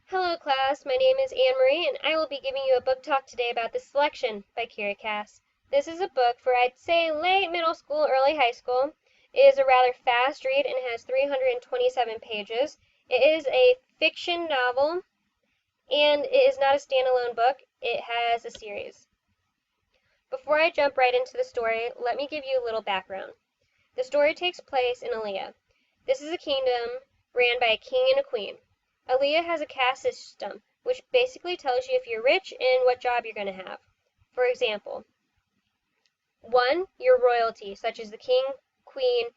Hello class, my name is Anne Marie and I will be giving you a book talk today about The Selection by Kiera Cass. This is a book for I'd say late middle school, early high school. It is a rather fast read and has 327 pages. It is a fiction novel and it is not a standalone book, it has a series. Before I jump right into the story, let me give you a little background. The story takes place in Aaliyah. This is a kingdom ran by a king and a queen. Aaliyah has a caste system, which basically tells you if you're rich and what job you're going to have. For example, 1, your royalty, such as the king, queen,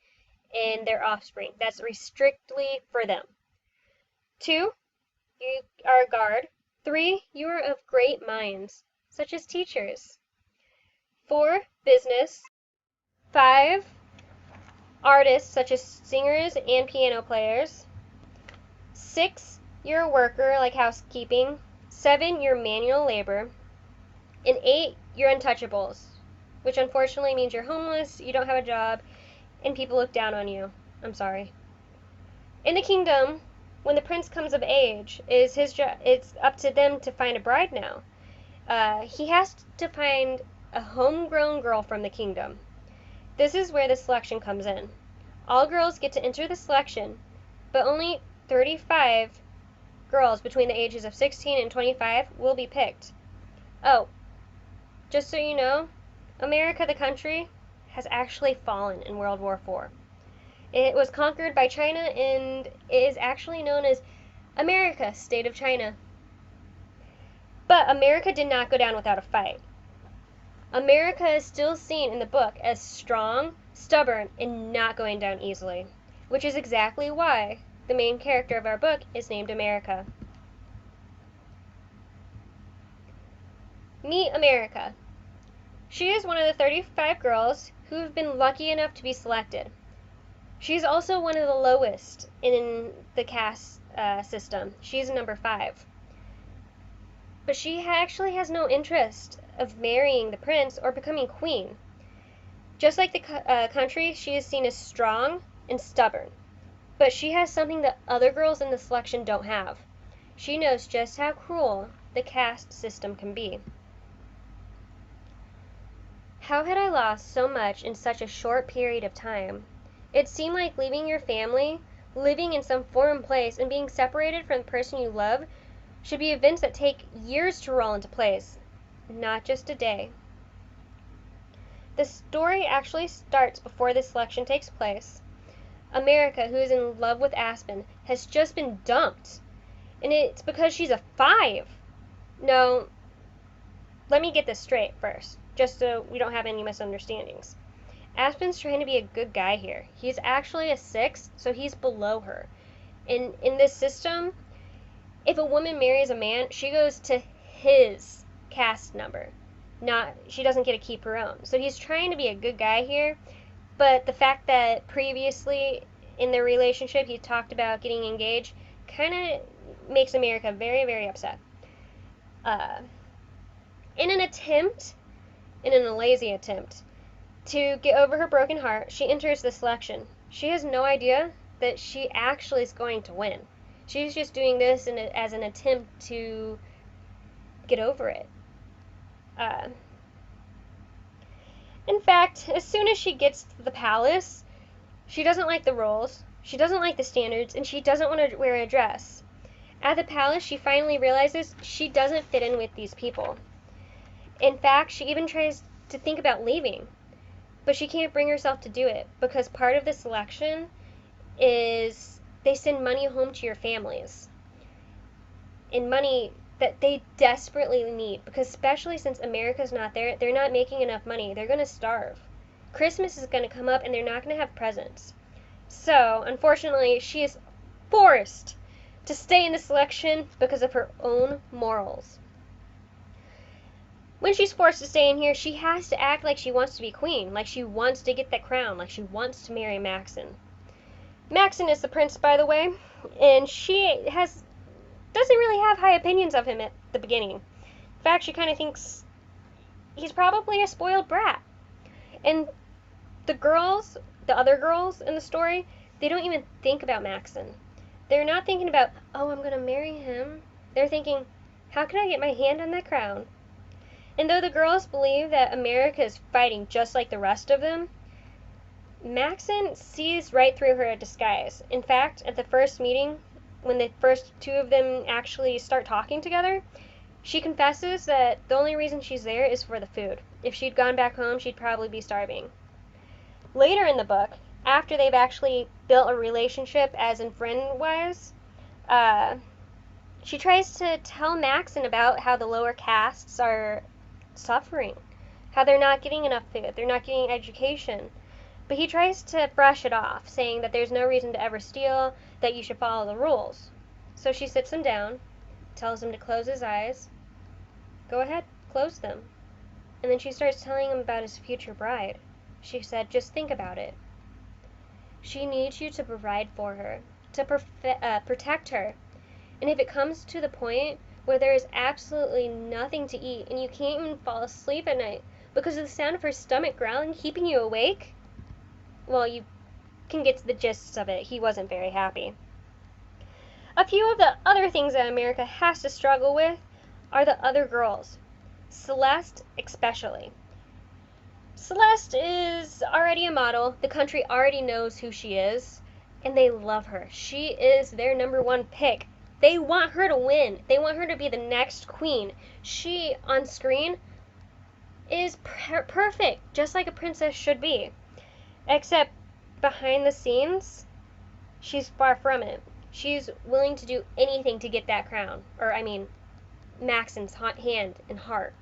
and their offspring. That's strictly for them. 2, you are a guard. 3, you are of great minds, such as teachers. 4, business. 5, artists, such as singers and piano players. 6, you're a worker, like housekeeping. 7, you're manual labor. And 8, you're untouchables, which unfortunately means you're homeless, you don't have a job, and people look down on you. I'm sorry. In the kingdom, when the prince comes of age, it's up to them to find a bride now. He has to find a homegrown girl from the kingdom. This is where the selection comes in. All girls get to enter the selection, but only 35 girls between the ages of 16 and 25 will be picked. Oh, just so you know, America the country has actually fallen in World War IV. It was conquered by China and it is actually known as America, State of China. But America did not go down without a fight. America is still seen in the book as strong, stubborn, and not going down easily, which is exactly why the main character of our book is named America. Meet America. She is one of the 35 girls who have been lucky enough to be selected. She's also one of the lowest in the caste system. She's number 5. But she actually has no interest of marrying the prince or becoming queen. Just like the country, she is seen as strong and stubborn. But she has something that other girls in the selection don't have. She knows just how cruel the caste system can be. How had I lost so much in such a short period of time? It seemed like leaving your family, living in some foreign place, and being separated from the person you love should be events that take years to roll into place, not just a day. The story actually starts before this selection takes place. America, who is in love with Aspen, has just been dumped. And it's because she's a 5. No, let me get this straight first, just so we don't have any misunderstandings. Aspen's trying to be a good guy here. He's actually a 6, so he's below her. In this system, if a woman marries a man, she goes to his caste number. She doesn't get to keep her own. So he's trying to be a good guy here, but the fact that previously in their relationship he talked about getting engaged kind of makes America very, very upset. In a lazy attempt to get over her broken heart, she enters the selection. She has no idea that she actually is going to win. She's just doing this as an attempt to get over it. In fact, as soon as she gets to the palace, she doesn't like the rules, she doesn't like the standards, and she doesn't want to wear a dress. At the palace, she finally realizes she doesn't fit in with these people. In fact, she even tries to think about leaving, but she can't bring herself to do it because part of the selection is they send money home to your families, and money that they desperately need, because especially since America's not there, they're not making enough money. They're going to starve. Christmas is going to come up and they're not going to have presents. So, unfortunately, she is forced to stay in the selection because of her own morals. When she's forced to stay in here, she has to act like she wants to be queen, like she wants to get that crown, like she wants to marry Maxon. Maxon is the prince, by the way, and she doesn't really have high opinions of him at the beginning. In fact, she kind of thinks he's probably a spoiled brat. And the other girls in the story, they don't even think about Maxon. They're not thinking about, oh, I'm going to marry him. They're thinking, how can I get my hand on that crown? And though the girls believe that America is fighting just like the rest of them, Maxon sees right through her disguise. In fact, at the first meeting, when the first two of them actually start talking together, she confesses that the only reason she's there is for the food. If she'd gone back home, she'd probably be starving. Later in the book, after they've actually built a relationship as in friend-wise, uh, she tries to tell Maxon about how the lower castes are suffering, how they're not getting enough food, they're not getting education. But he tries to brush it off, saying that there's no reason to ever steal, that you should follow the rules. So she sits him down, tells him to close his eyes. Go ahead, close them. And then she starts telling him about his future bride. She said, just think about it. She needs you to provide for her, to protect her. And if it comes to the point where there is absolutely nothing to eat and you can't even fall asleep at night because of the sound of her stomach growling keeping you awake, well, you can get to the gist of it. He wasn't very happy. A few of the other things that America has to struggle with are the other girls. Celeste especially. Celeste is already a model. The country already knows who she is, and they love her. She is their number one pick. They want her to win. They want her to be the next queen. She, on screen, is perfect, just like a princess should be. Except behind the scenes, she's far from it. She's willing to do anything to get that crown. Or, I mean, Maxon's hand and heart.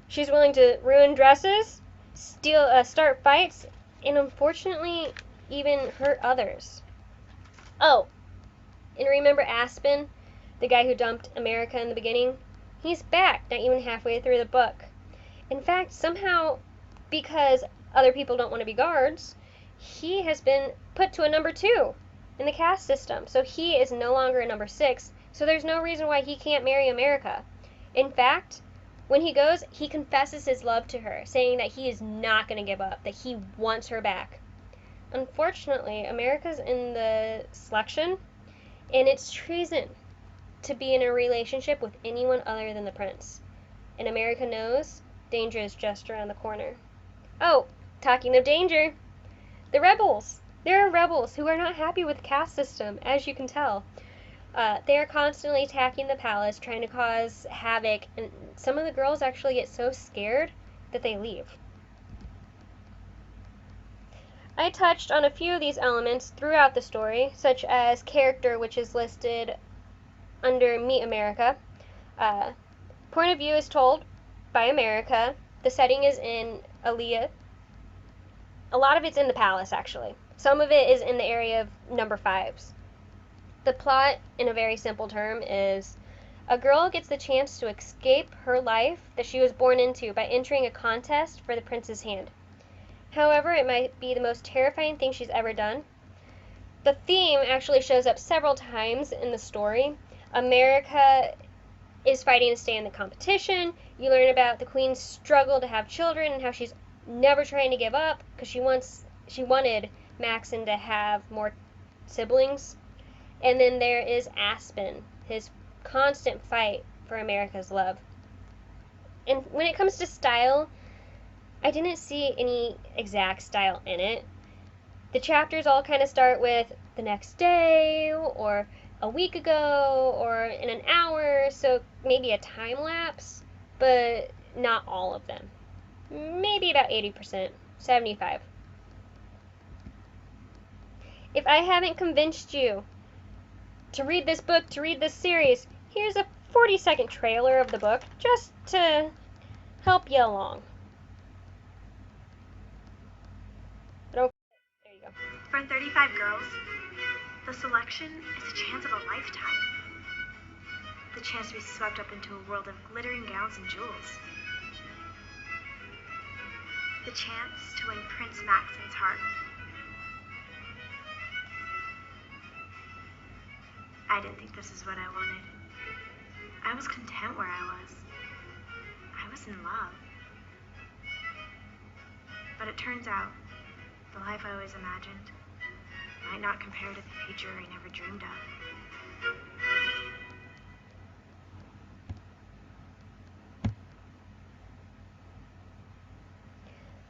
She's willing to ruin dresses, start fights, and unfortunately, even hurt others. Oh, and remember Aspen, the guy who dumped America in the beginning? He's back, not even halfway through the book. In fact, somehow, because other people don't want to be guards, he has been put to a number 2 in the caste system. So he is no longer a number 6, so there's no reason why he can't marry America. In fact, when he goes, he confesses his love to her, saying that he is not going to give up, that he wants her back. Unfortunately, America's in the selection, and it's treason to be in a relationship with anyone other than the prince. And America knows danger is just around the corner. Oh, talking of danger, the rebels. There are rebels who are not happy with the caste system, as you can tell. They are constantly attacking the palace, trying to cause havoc, and some of the girls actually get so scared that they leave. I touched on a few of these elements throughout the story, such as character, which is listed under Meet America. Point of view is told by America. The setting is in Aaliyah. A lot of it's in the palace, actually. Some of it is in the area of number 5s. The plot, in a very simple term, is a girl gets the chance to escape her life that she was born into by entering a contest for the prince's hand. However, it might be the most terrifying thing she's ever done. The theme actually shows up several times in the story. America is fighting to stay in the competition. You learn about the queen's struggle to have children and how she's never trying to give up because she wanted Maxon to have more siblings. And then there is Aspen, his constant fight for America's love. And when it comes to style, I didn't see any exact style in it. The chapters all kind of start with the next day, or a week ago, or in an hour, so maybe a time lapse, but not all of them. Maybe about 80%, 75%. If I haven't convinced you to read this book, to read this series, here's a 40-second trailer of the book, just to help you along. There you go. For 35 girls, the selection is a chance of a lifetime. The chance to be swept up into a world of glittering gowns and jewels. The chance to win Prince Maxon's heart. I didn't think this is what I wanted. I was content where I was. I was in love. But it turns out, the life I always imagined might not compare to the future I never dreamed of.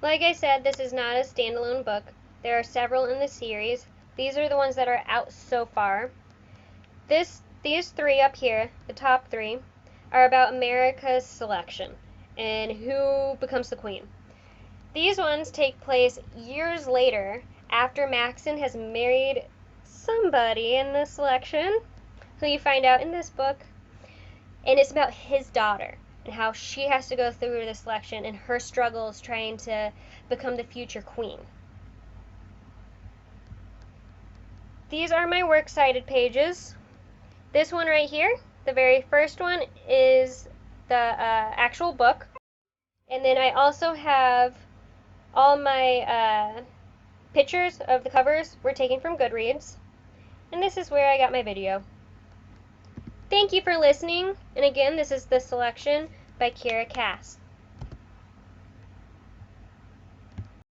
Like I said, this is not a standalone book. There are several in the series. These are the ones that are out so far. These three up here, the top three, are about America's selection and who becomes the queen. These ones take place years later after Maxon has married somebody in the selection, who you find out in this book, and it's about his daughter and how she has to go through the selection and her struggles trying to become the future queen. These are my works cited pages. This one right here, the very first one, is the actual book. And then I also have all my pictures of the covers were taken from Goodreads. And this is where I got my video. Thank you for listening. And again, this is The Selection by Kiera Cass.